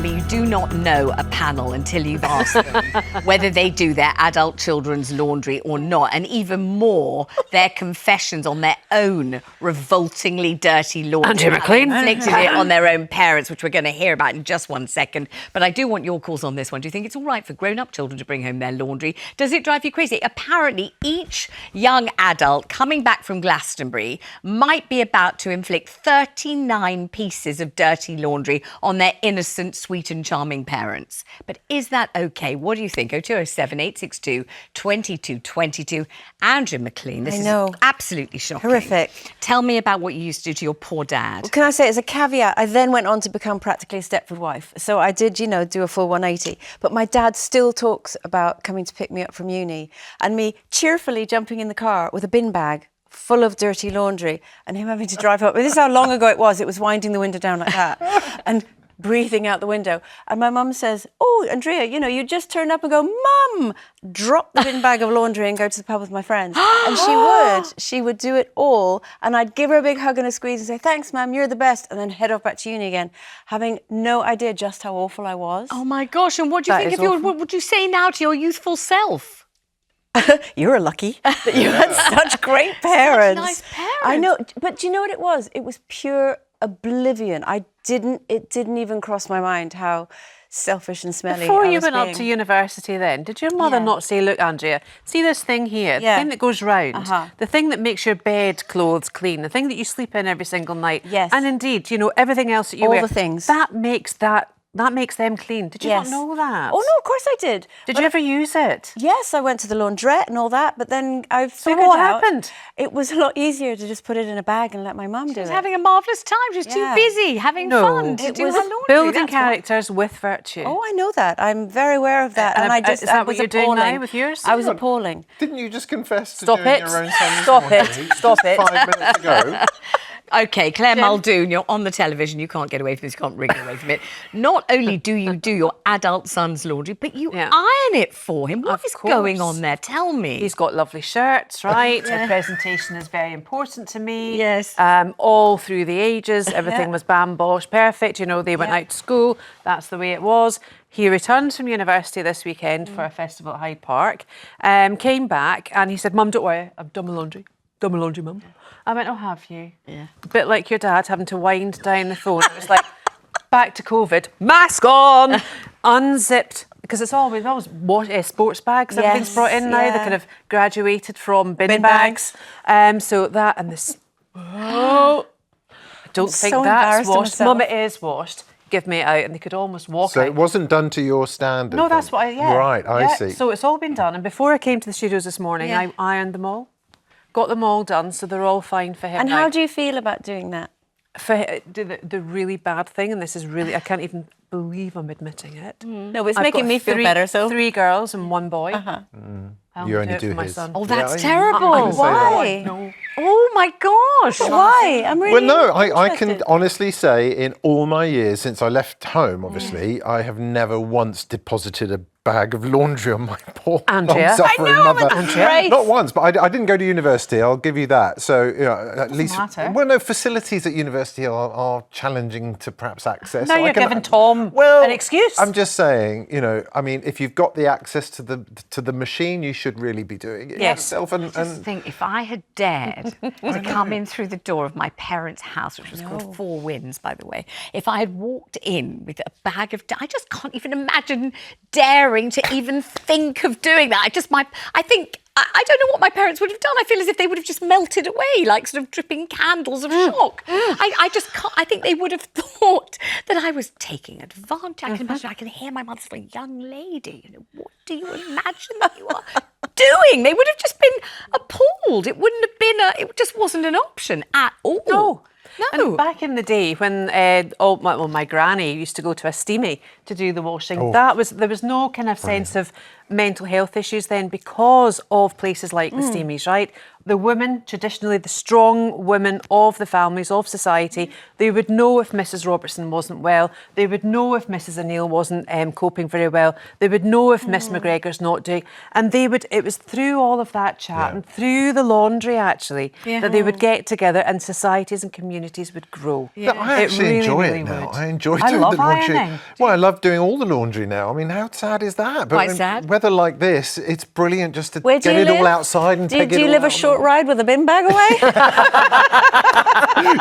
me, you do not know a panel until you've asked them whether they do their adult children's laundry or not, and even more, their confessions on their own revoltingly dirty laundry. Andrea McLean. Inflicted it on their own parents, which we're going to hear about in just one second. But I do want your calls on this one. Do you think it's all right for grown-up children to bring home their laundry? Does it drive you crazy? Apparently, each young adult coming back from Glastonbury might be about to inflict 39 pieces of dirty laundry on their innocent, sweet and charming parents. But is that okay? What do you think? 0207 862 2222. Andrea McLean, this is absolutely shocking. Horrific. Tell me about what you used to do to your poor dad. Well, can I say, as a caveat, I then went on to become practically a Stepford wife. So I did, do a full 180. But my dad still talks about coming to pick me up from uni and me cheerfully jumping in the car with a bin bag full of dirty laundry and him having to drive up. This is how long ago it was. It was winding the window down like that and breathing out the window. And my mum says, oh, Andrea, you just turn up and go, Mum, drop the bin bag of laundry and go to the pub with my friends. And she would do it all. And I'd give her a big hug and a squeeze and say, thanks, Mum, you're the best. And then head off back to uni again, having no idea just how awful I was. Oh my gosh. And what do you think of what would you say now to your youthful self? You're lucky that you had such great parents. Such nice parents. I know, but do you know what it was? It was pure oblivion. It didn't even cross my mind how selfish and smelly Before I you was went being. up to university then, did your mother not say, look, Andrea, see this thing here, the thing that goes round, the thing that makes your bed clothes clean, the thing that you sleep in every single night, and indeed, everything else that you wear. All the things. That makes them clean. Did you not know that? Oh, no, of course I did. Did you ever use it? Yes, I went to the laundrette and all that, but then I figured what out happened? It was a lot easier to just put it in a bag and let my mum do it. She was having a marvellous time. She was too busy having fun to do her laundry. Building characters with virtue. Oh, I know that. I'm very aware of that. And is that what you're doing now with yours? I was appalling. Didn't you just confess to doing your own son's Stop laundry it. Stop it. 5 minutes ago? OK, Clare Muldoon, you're on the television. You can't get away from this. You can't wriggle away from it. Not only do you do your adult son's laundry, but you iron it for him. What is going on there? Tell me. He's got lovely shirts, right? Her presentation is very important to me. Yes. All through the ages, everything was bam, bosh, perfect. They went out to school. That's the way it was. He returns from university this weekend for a festival at Hyde Park. Came back and he said, Mum, don't worry, I've done my laundry. Done my laundry, Mum. I went, oh, have you? Yeah. A bit like your dad having to wind down the phone. It was like, back to COVID, mask on, unzipped, because it's always sports bags. Everything's brought in now. They kind of graduated from bin bags. So that and this. I don't think that's washed. Mum, it is washed. Give me it out, and they could almost walk out. So it wasn't done to your standard? No, that's what Right, I see. So it's all been done. And before I came to the studios this morning, I ironed them all. Got them all done, so they're all fine for him. And how do you feel about doing that? For the really bad thing, and this is really, I can't even believe I'm admitting it. No, but it's making me feel better. So 3 girls and 1 boy. You only do my his. son. Oh, that's terrible. Why? No. Oh, my gosh. Why? I'm really Well, no, I can interested. honestly say in all my years since I left home, obviously, I have never once deposited a bag of laundry on my poor Andrea. long-suffering mother. Andrea. Not once, but I didn't go to university, I'll give you that. So, at least... matter. Well, no, facilities at university are challenging to perhaps access. Now So you're giving Tom well, an excuse. I'm just saying, I mean, if you've got the access to the machine, you should really be doing it yourself. And Just think, if I had dared to come in through the door of my parents' house, which was called Four Winds, by the way, if I had walked in with a bag of... I just can't even imagine daring to even think of doing that. I think... I don't know what my parents would have done. I feel as if they would have just melted away, like sort of dripping candles of shock. I just can't. I think they would have thought that I was taking advantage. I can imagine. I can hear my mother saying, "Young lady, what do you imagine that you are doing?" They would have just been appalled. It wouldn't have been. It just wasn't an option at all. No. No. And back in the day when my granny used to go to a steamy to do the washing, there was no kind of sense of mental health issues then because of places like the steamies, right? the women, traditionally the strong women of the families, of society, they would know if Mrs. Robertson wasn't well. They would know if Mrs. O'Neill wasn't coping very well. They would know if Miss McGregor's not doing. And it was through all of that chat and through the laundry, actually, that they would get together and societies and communities would grow. Yeah. I actually enjoy it now. I enjoy doing the laundry. Ironing. Well, I love doing all the laundry now. I mean, how sad is that? But Quite sad. Weather like this, it's brilliant just to Where get do you it all live? outside and take it all Do you live a out. short ride with a bin bag away?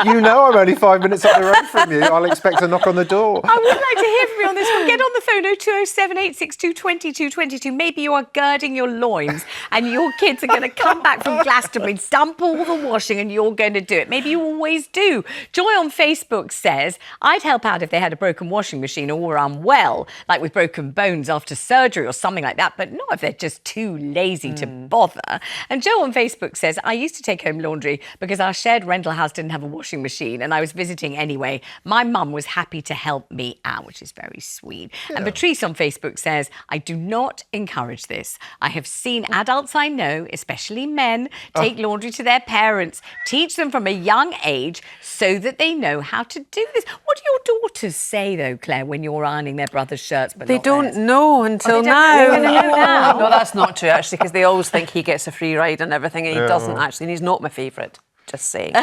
You know I'm only 5 minutes up the road from you. I'll expect a knock on the door. I would like to hear from you on this one. Get on the phone, 0207 862 2222. Maybe you are girding your loins and your kids are going to come back from Glastonbury, dump all the washing and you're going to do it. Maybe you always do. Joy on Facebook says, I'd help out if they had a broken washing machine or were unwell, like with broken bones after surgery or something like that, but not if they're just too lazy to bother. And Joe on Facebook says, I used to take home laundry because our shared rental house didn't have a washing machine and I was visiting anyway. My mum was happy to help me out, which is very sweet. And Patrice on Facebook says, I do not encourage this. I have seen adults I know, especially men, take laundry to their parents, teach them from a young age so that they know how to do this. What do your daughters say, though, Claire, when you're ironing their brother's shirts? But They don't know until now. No, that's not true, actually, because they always think he gets a free ride and everything, and he doesn't actually, and he's not my favourite. Just saying.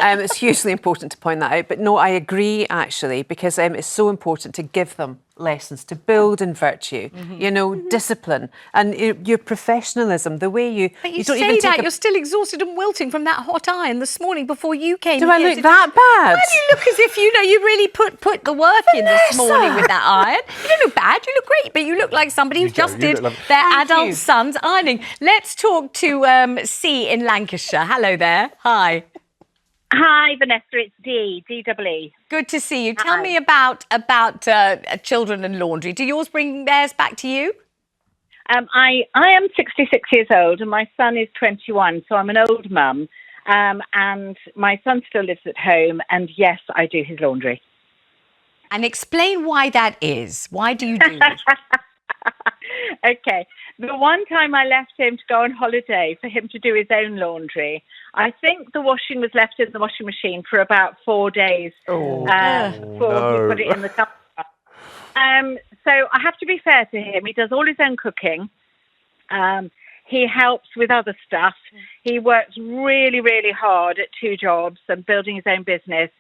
It's hugely important to point that out. But no, I agree, actually, because it's so important to give them lessons, to build in virtue, you know, discipline and your professionalism, the way you... But you don't say even that, take you're still exhausted and wilting from that hot iron this morning before you came Do I here look that bad? Well, you look as if, you know, you really put the work in this morning with that iron. You don't look bad, you look great, but you look like somebody who just did their adult son's ironing. Let's talk to C in Lancashire. Hello there. Hi. Hi, Vanessa. It's D-double-E. Good to see you. Tell me about children and laundry. Do yours bring theirs back to you? I am 66 years old and my son is 21, so I'm an old mum. And my son still lives at home, and yes, I do his laundry. And explain why that is. Why do you do it? Okay. The one time I left him to go on holiday for him to do his own laundry, I think the washing was left in the washing machine for about 4 days before he put it in the cup. So I have to be fair to him. He does all his own cooking. He helps with other stuff. He works really, really hard at 2 jobs and building his own business.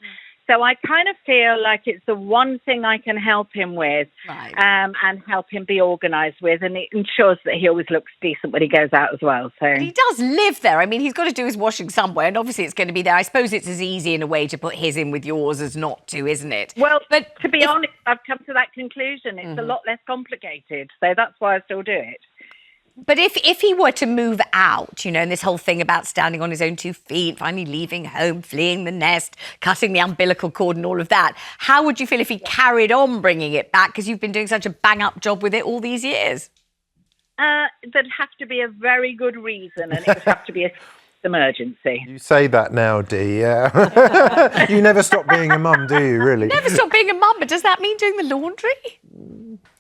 So I kind of feel like it's the one thing I can help him with, and help him be organised with, and it ensures that he always looks decent when he goes out as well. So he does live there. I mean, he's got to do his washing somewhere, and obviously it's going to be there. I suppose it's as easy in a way to put his in with yours as not to, isn't it? Well, but to be honest, I've come to that conclusion. It's a lot less complicated, so that's why I still do it. But if he were to move out, you know, and this whole thing about standing on his own 2 feet, finally leaving home, fleeing the nest, cutting the umbilical cord and all of that, how would you feel if he carried on bringing it back because you've been doing such a bang-up job with it all these years? There'd have to be a very good reason, and it would have to be a emergency. You say that now, Dee, yeah. You never stop being a mum, do you, really? Never stop being a mum, but does that mean doing the laundry?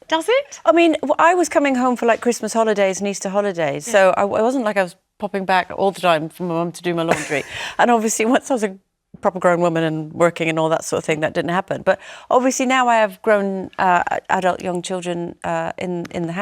Does it? I mean, I was coming home for like Christmas holidays and Easter holidays, so it wasn't like I was popping back all the time for my mum to do my laundry. And obviously, once I was a proper grown woman and working and all that sort of thing, that didn't happen. But obviously now I have grown adult young children in the house.